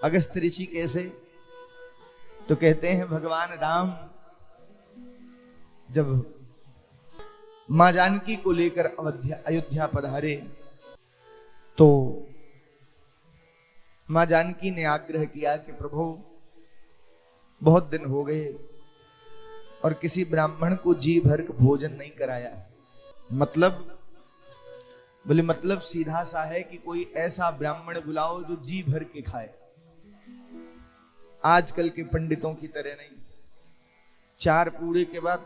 अगस्त ऋषि कैसे? तो कहते हैं भगवान राम जब मां जानकी को लेकर अयोध्या पधारे तो मां जानकी ने आग्रह किया कि प्रभु बहुत दिन हो गए और किसी ब्राह्मण को जी भर भोजन नहीं कराया। मतलब बोले मतलब सीधा सा है कि कोई ऐसा ब्राह्मण बुलाओ जो जी भर के खाए। आजकल के पंडितों की तरह नहीं, 4 पूड़े के बाद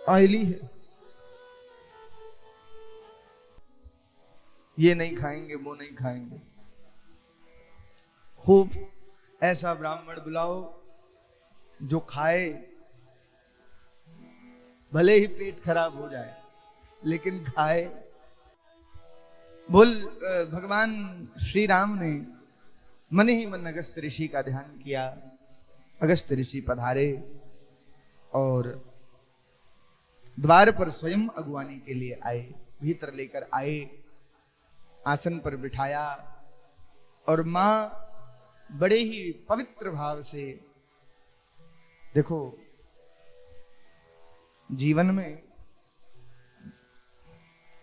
ऑयली है, ये नहीं खाएंगे वो नहीं खाएंगे। खूब ऐसा ब्राह्मण बुलाओ जो खाए, भले ही पेट खराब हो जाए लेकिन खाए। बोल भगवान श्री राम ने मन ही मन अगस्त ऋषि का ध्यान किया। अगस्त ऋषि पधारे और द्वार पर स्वयं अगुवानी के लिए आए, भीतर लेकर आए, आसन पर बिठाया और मां बड़े ही पवित्र भाव से, देखो जीवन में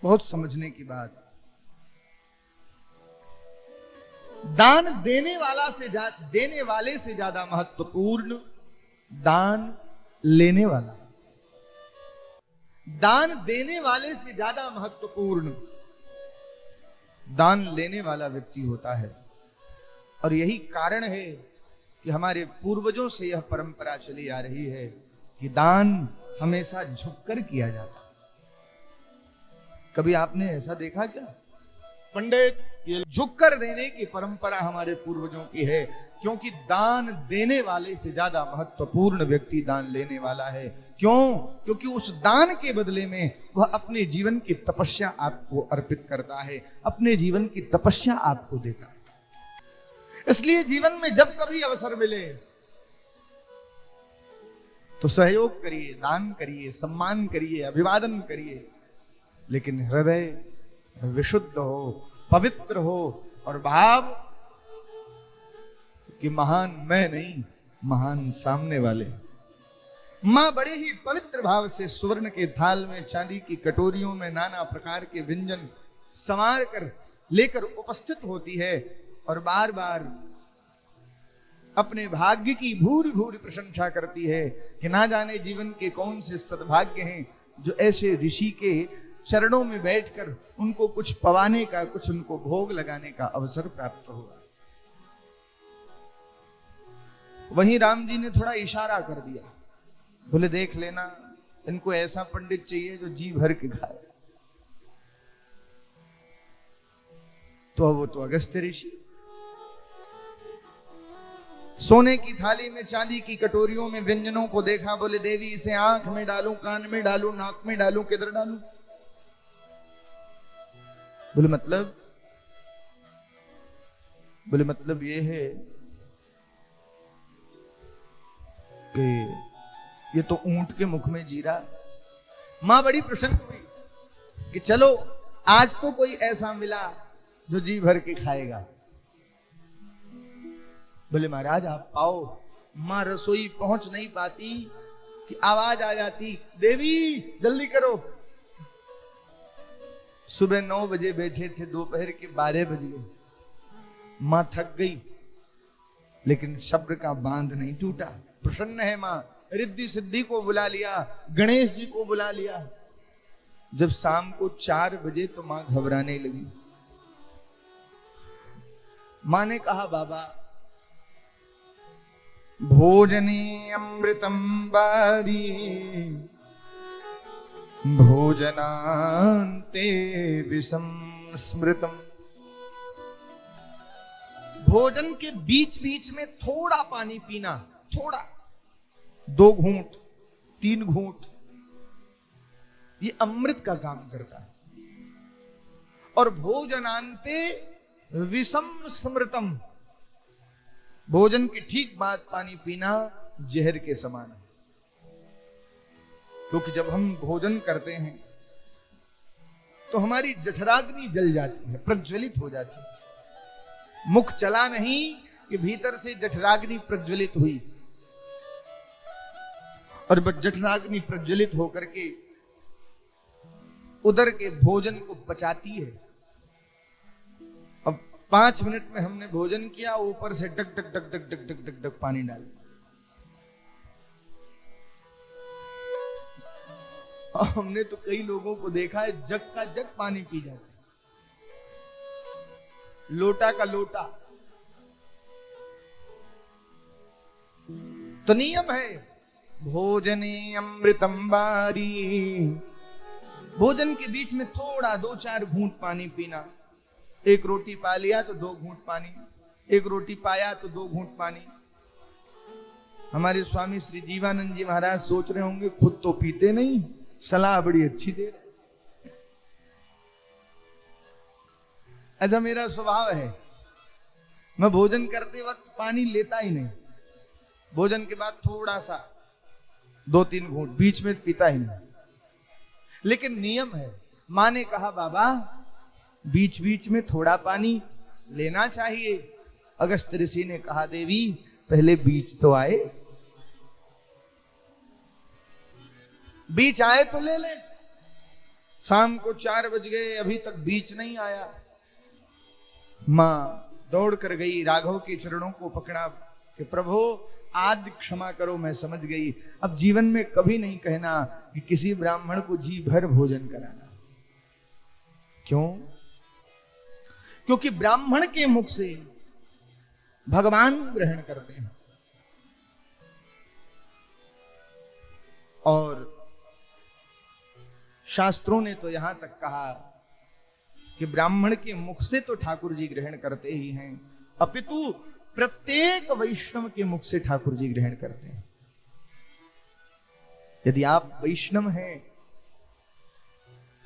बहुत समझने की बात, दान देने वाले से ज्यादा महत्वपूर्ण दान लेने वाला, दान देने वाले से ज्यादा महत्वपूर्ण दान लेने वाला व्यक्ति होता है। और यही कारण है कि हमारे पूर्वजों से यह परंपरा चली आ रही है कि दान हमेशा झुककर किया जाता। कभी आपने ऐसा देखा क्या? पंडित, ये झुककर देने की परंपरा हमारे पूर्वजों की है, क्योंकि दान देने वाले से ज्यादा महत्वपूर्ण व्यक्ति दान लेने वाला है। क्यों? क्योंकि उस दान के बदले में वह अपने जीवन की तपस्या आपको अर्पित करता है, अपने जीवन की तपस्या आपको देता है। इसलिए जीवन में जब कभी अवसर मिले तो सहयोग करिए, दान करिए, सम्मान करिए, अभिवादन करिए, लेकिन हृदय विशुद्ध हो, पवित्र हो और भाव कि महान मैं नहीं, महान सामने वाले। मां बड़े ही पवित्र भाव से सुवर्ण के थाल में, चांदी की कटोरियों में नाना प्रकार के व्यंजन संवार कर लेकर उपस्थित होती है और बार बार अपने भाग्य की भूरी भूरी प्रशंसा करती है कि ना जाने जीवन के कौन से सद्भाग्य हैं जो ऐसे ऋषि के चरणों में बैठकर उनको कुछ पवाने का, कुछ उनको भोग लगाने का अवसर प्राप्त हुआ। वहीं राम जी ने थोड़ा इशारा कर दिया, बोले देख लेना, इनको ऐसा पंडित चाहिए जो जी भर के खाए। तो वो तो अगस्त ऋषि सोने की थाली में, चांदी की कटोरियों में व्यंजनों को देखा, बोले देवी इसे आंख में डालूं, कान में डालूं, नाक में डालूं, किधर डालूं? बोले मतलब ये है कि ये तो ऊंट के मुख में जीरा। मां बड़ी प्रसन्न हुई कि चलो आज तो कोई ऐसा मिला जो जी भर के खाएगा। बोले महाराज आप पाओ। मां रसोई पहुंच नहीं पाती कि आवाज आ जाती, देवी जल्दी करो। सुबह 9 बजे बैठे थे, दोपहर के 12 बज गए। मां थक गई लेकिन सब्र का बांध नहीं टूटा। प्रसन्न है मां, रिद्धि सिद्धि को बुला लिया, गणेश जी को बुला लिया। जब शाम को 4 बजे तो मां घबराने लगी। मां ने कहा बाबा भोजने अमृतम बारी भोजनांते विषम स्मृतम। भोजन के बीच बीच में थोड़ा पानी पीना, थोड़ा 2 घूंट 3 घूंट, ये अमृत का काम करता है। और भोजनांते विषम स्मृतम, भोजन के ठीक बाद पानी पीना जहर के समान है। क्योंकि जब हम भोजन करते हैं तो हमारी जठराग्नि जल जाती है, प्रज्वलित हो जाती है। मुख चला नहीं कि भीतर से जठराग्नि प्रज्वलित हुई और जठराग्नि प्रज्वलित होकर के उदर के भोजन को पचाती है। अब 5 मिनट में हमने भोजन किया, ऊपर से duck duck duck duck duck duck duck duck पानी डाल। और हमने तो कई लोगों को देखा है जग का जग पानी पी जाते, लोटा का लोटा। तो नियम है भोजने अमृतम बारी, भोजन के बीच में थोड़ा 2-4 घूंट पानी पीना। एक रोटी पा लिया तो 2 घूंट पानी, एक रोटी पाया तो 2 घूंट पानी। हमारे स्वामी श्री जीवानंद जी महाराज सोच रहे होंगे खुद तो पीते नहीं, सलाह बड़ी अच्छी दे रहे। ऐसा मेरा स्वभाव है, मैं भोजन करते वक्त पानी लेता ही नहीं, भोजन के बाद थोड़ा सा 2-3 घूंट, बीच में पीता ही नहीं। लेकिन नियम है, मां ने कहा बाबा बीच बीच में थोड़ा पानी लेना चाहिए। अगस्त ऋषि ने कहा देवी पहले बीच तो आए, बीच आए तो ले ले। शाम को 4 बज गए, अभी तक बीच नहीं आया। मां दौड़ कर गई, राघव के चरणों को पकड़ा कि प्रभु आदि क्षमा करो, मैं समझ गई। अब जीवन में कभी नहीं कहना कि किसी ब्राह्मण को जी भर भोजन कराना। क्यों? क्योंकि ब्राह्मण के मुख से भगवान ग्रहण करते हैं और शास्त्रों ने तो यहां तक कहा कि ब्राह्मण के मुख से तो ठाकुर जी ग्रहण करते ही हैं, अपितु प्रत्येक वैष्णव के मुख से ठाकुर जी ग्रहण करते हैं। यदि आप वैष्णव हैं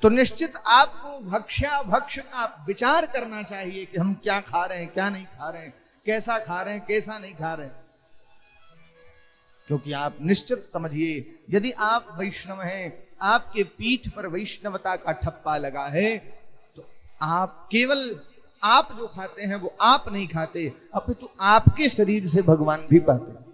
तो निश्चित आपको भक्ष्या भक्ष का विचार करना चाहिए कि हम क्या खा रहे हैं, क्या नहीं खा रहे हैं, कैसा खा रहे हैं, कैसा नहीं खा रहे हैं। क्योंकि आप निश्चित समझिए, यदि आप वैष्णव हैं, आपके पीठ पर वैष्णवता का ठप्पा लगा है, तो आप केवल आप जो खाते हैं वो आप नहीं खाते, अपितु आपके शरीर से भगवान भी पाते हैं।